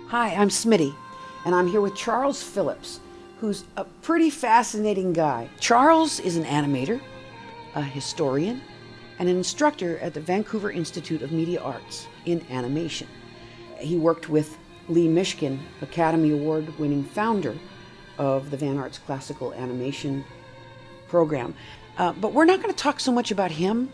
Hi, I'm Smitty, and I'm here with Charles Phillips, who's a pretty fascinating guy. Charles is an animator, a historian, and an instructor at the Vancouver Institute of Media Arts in animation. He worked with Lee Mishkin, Academy Award-winning founder of the VanArts classical animation program. But we're not going to talk so much about him.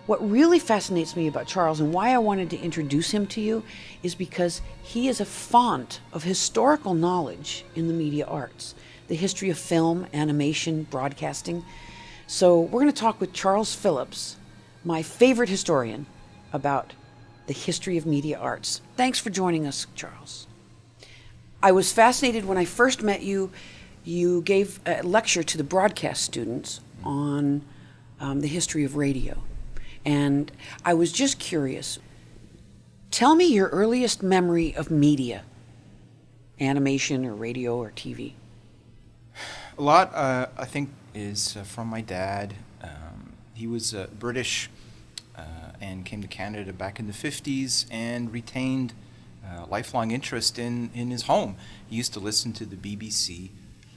What really fascinates me about Charles and why I wanted to introduce him to you is because he is a font of historical knowledge in the media arts, the history of film, animation, broadcasting. So we're going to talk with Charles Phillips, my favorite historian, about the history of media arts. Thanks for joining us, Charles. I was fascinated when I first met you. You gave a lecture to the broadcast students on the history of radio. And I was just curious. Tell me your earliest memory of media, animation or radio or TV. A lot, I think, is from my dad. He was British and came to Canada back in the 50s and retained lifelong interest in his home. He used to listen to the BBC.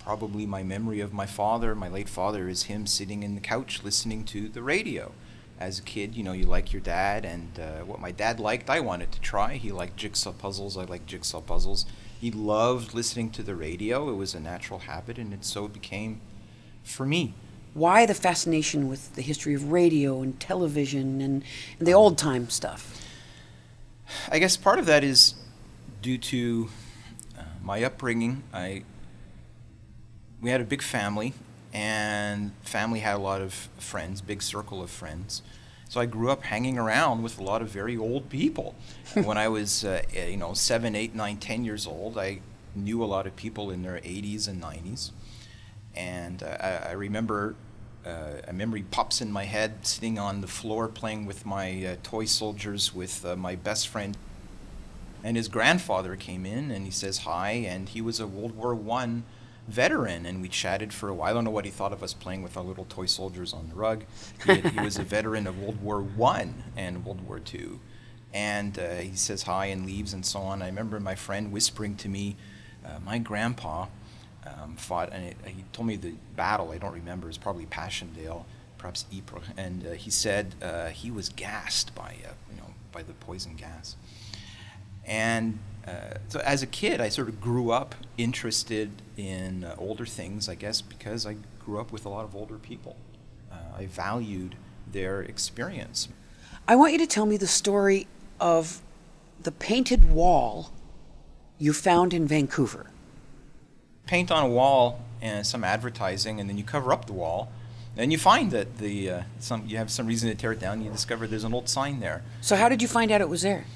Probably my memory of my father, my late father, is him sitting in the couch listening to the radio. As a kid, you know, you like your dad, and what my dad liked, I wanted to try. He liked jigsaw puzzles, I liked jigsaw puzzles. He loved listening to the radio. It was a natural habit, and so it became for me. Why the fascination with the history of radio and television and the old-time stuff? I guess part of that is due to my upbringing. We had a big family, and family had a lot of friends, big circle of friends. So I grew up hanging around with a lot of very old people. When I was 7, 8, 9, 10 years old, I knew a lot of people in their 80s and 90s. And I remember a memory pops in my head, sitting on the floor playing with my toy soldiers with my best friend. And his grandfather came in and he says hi, and he was a World War I veteran, and we chatted for a while. I don't know what he thought of us playing with our little toy soldiers on the rug. He was a veteran of World War I and World War II. And he says hi and leaves and so on. I remember my friend whispering to me, my grandpa fought, and he told me the battle, I don't remember, it was probably Passchendaele, perhaps Ypres, and he said he was gassed by the poison gas. And so as a kid, I sort of grew up interested in older things, I guess, because I grew up with a lot of older people. I valued their experience. I want you to tell me the story of the painted wall you found in Vancouver. Paint on a wall and some advertising, and then you cover up the wall, and you find that you have some reason to tear it down, and you discover there's an old sign there. So how did you find out it was there?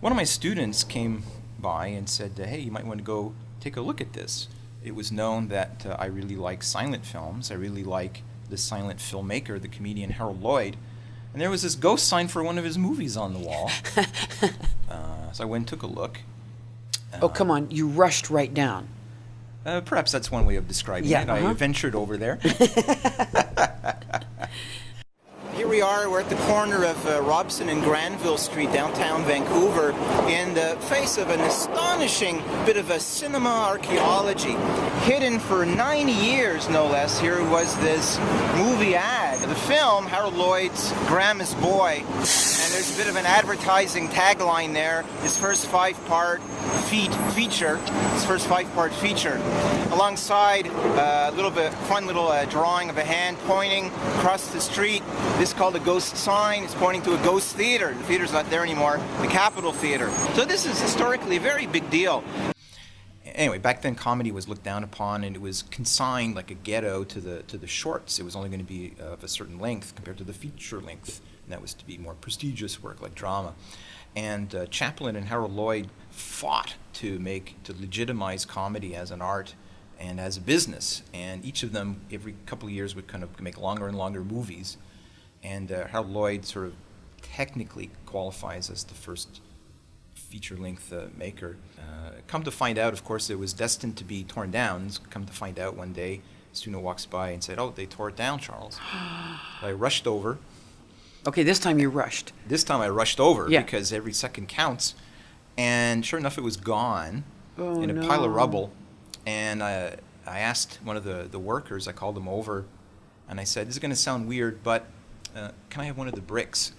One of my students came by and said, hey, you might want to go take a look at this. It was known that I really like silent films. I really like the silent filmmaker, the comedian Harold Lloyd. And there was this ghost sign for one of his movies on the wall. So I went and took a look. Oh, come on. You rushed right down. Perhaps that's one way of describing it. I ventured over there. Here we are, we're at the corner of Robson and Granville Street, downtown Vancouver, in the face of an astonishing bit of a cinema archaeology. Hidden for 90 years, no less, here was this movie ad. The film, Harold Lloyd's Grandma's Boy, and there's a bit of an advertising tagline there, his first five-part feature. Alongside a fun little drawing of a hand pointing across the street. This is called a ghost sign. It's pointing to a ghost theater. The theater's not there anymore, the Capitol Theater. So this is historically a very big deal. Anyway, back then comedy was looked down upon, and it was consigned like a ghetto to the shorts. It was only going to be of a certain length compared to the feature length, and that was to be more prestigious work like drama. And Chaplin and Harold Lloyd fought to legitimize comedy as an art and as a business. And each of them, every couple of years, would kind of make longer and longer movies. And Harold Lloyd sort of technically qualifies as the first feature-length maker. Come to find out, of course, it was destined to be torn down. Come to find out one day, a student walks by and said, oh, they tore it down, Charles. I rushed over. Okay, this time you rushed. This time I rushed over because every second counts. And sure enough, it was gone in a pile of rubble. And I asked one of the workers, I called him over, and I said, this is going to sound weird, but can I have one of the bricks?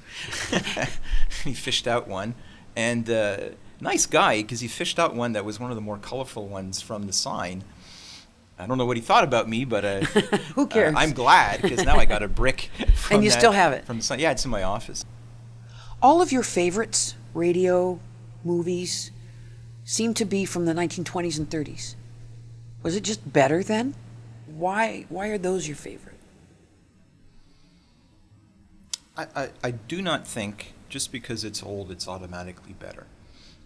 He fished out one. And nice guy, because he fished out one that was one of the more colorful ones from the sign. I don't know what he thought about me, but who cares? I'm glad, because now I got a brick from And you still have it? From the sign. Yeah, it's in my office. All of your favorites, radio, movies, seem to be from the 1920s and 30s. Was it just better then? Why are those your favorite? I do not think just because it's old, it's automatically better.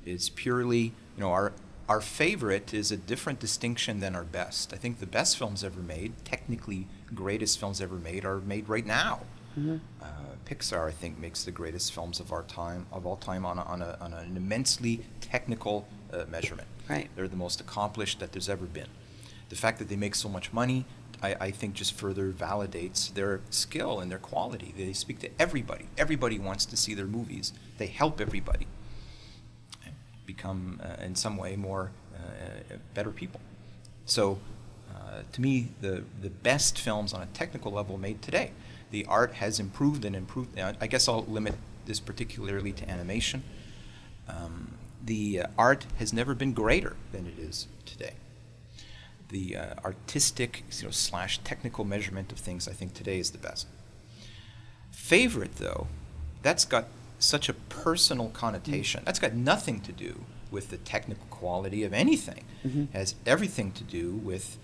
It's purely, our favorite is a different distinction than our best. I think the best films ever made, technically greatest films ever made, are made right now. Mm-hmm. Pixar, I think, makes the greatest films of all time on an immensely technical measurement. Right. They're the most accomplished that there's ever been. The fact that they make so much money, I think, just further validates their skill and their quality. They speak to everybody. Everybody wants to see their movies. They help everybody become, in some way, more better people. So, to me, the best films on a technical level made today. The art has improved and improved. I guess I'll limit this particularly to animation. The art has never been greater than it is today. The artistic slash technical measurement of things, I think today is the best. Favorite, though, that's got such a personal connotation. That's got nothing to do with the technical quality of anything. Mm-hmm. It has everything to do with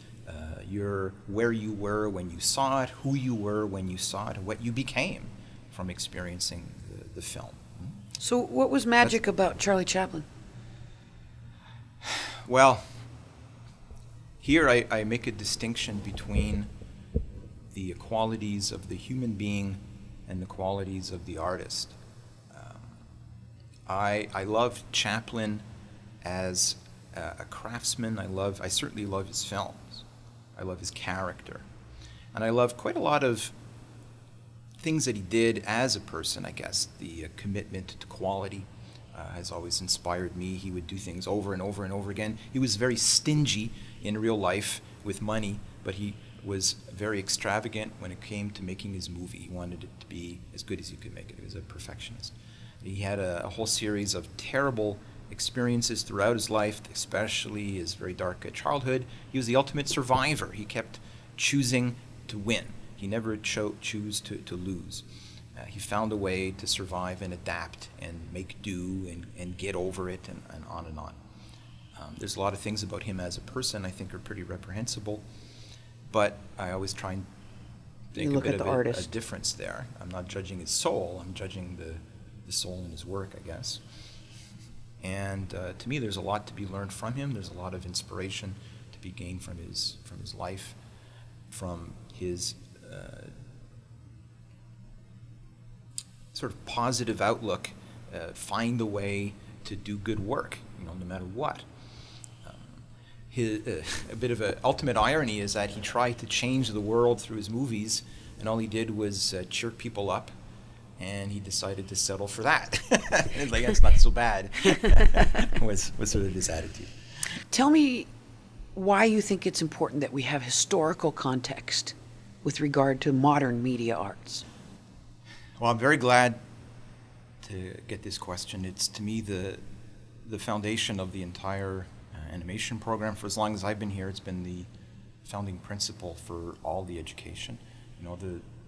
where you were when you saw it, who you were when you saw it, and what you became from experiencing the film. So what was magic about Charlie Chaplin? Well, here I make a distinction between the qualities of the human being and the qualities of the artist. I love Chaplin as a craftsman. I certainly love his films. I love his character. And I love quite a lot of things that he did as a person, I guess. The commitment to quality has always inspired me. He would do things over and over and over again. He was very stingy in real life with money, but he was very extravagant when it came to making his movie. He wanted it to be as good as he could make it. He was a perfectionist. He had a whole series of terrible experiences throughout his life, especially his very dark childhood. He was the ultimate survivor. He kept choosing to win. He never choose to lose. He found a way to survive and adapt and make do and get over it and on and on. There's a lot of things about him as a person I think are pretty reprehensible, but I always try and think a bit of a difference there. I'm not judging his soul, I'm judging the soul in his work, I guess. And to me, there's a lot to be learned from him. There's a lot of inspiration to be gained from his life, from his sort of positive outlook, find the way to do good work, no matter what. A bit of an ultimate irony is that he tried to change the world through his movies, and all he did was cheer people up, and he decided to settle for that. It's like, that's not so bad, was sort of his attitude. Tell me why you think it's important that we have historical context with regard to modern media arts. Well, I'm very glad to get this question. It's, to me, the foundation of the entire animation program. For as long as I've been here, it's been the founding principle for all the education.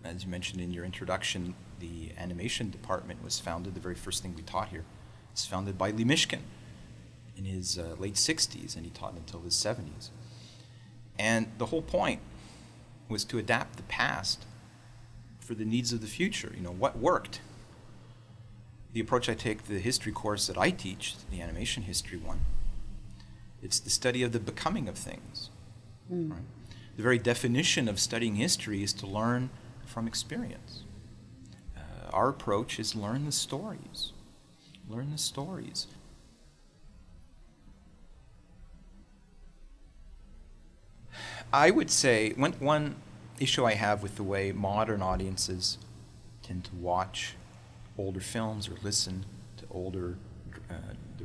As you mentioned in your introduction, the animation department was founded, the very first thing we taught here. It's founded by Lee Mishkin in his late 60s, and he taught until his 70s. And the whole point was to adapt the past for the needs of the future. What worked? The approach I take, the history course that I teach, the animation history one, it's the study of the becoming of things. Right? The very definition of studying history is to learn from experience. Our approach is learn the stories. Learn the stories. I would say one issue I have with the way modern audiences tend to watch older films or listen to older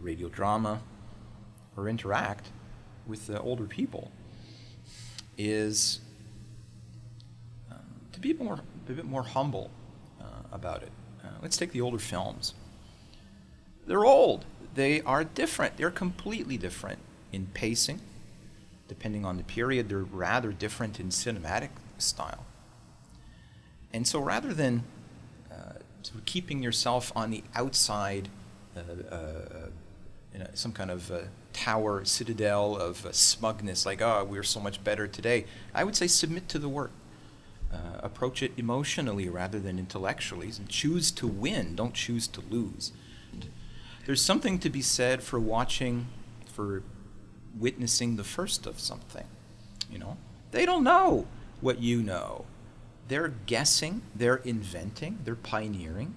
radio drama or interact with the older people is to be a bit more humble about it. Let's take the older films. They're old. They are different. They're completely different in pacing. Depending on the period, they're rather different in cinematic style. And so rather than sort of keeping yourself on the outside in some kind of tower, citadel of smugness, like, oh, we're so much better today, I would say submit to the work. Approach it emotionally rather than intellectually. And choose to win, don't choose to lose. There's something to be said for witnessing the first of something. You know, they don't know what you know. They're guessing, they're inventing, they're pioneering,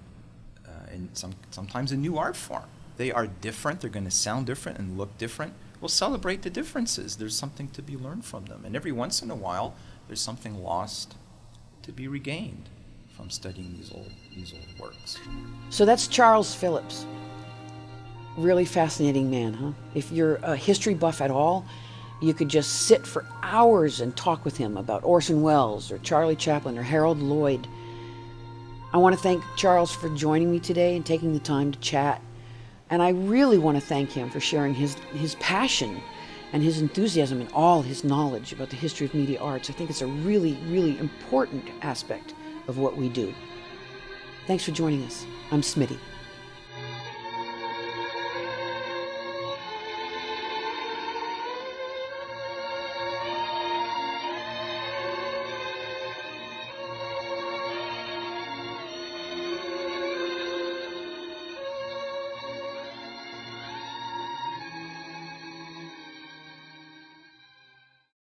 and sometimes a new art form. They are different, they're going to sound different and look different. We'll celebrate the differences. There's something to be learned from them. And every once in a while, there's something lost to be regained from studying these old works. So that's Charles Phillips. Really fascinating man, huh? If you're a history buff at all, you could just sit for hours and talk with him about Orson Welles or Charlie Chaplin or Harold Lloyd. I want to thank Charles for joining me today and taking the time to chat. And I really want to thank him for sharing his passion and his enthusiasm and all his knowledge about the history of media arts. I think it's a really, really important aspect of what we do. Thanks for joining us. I'm Smitty.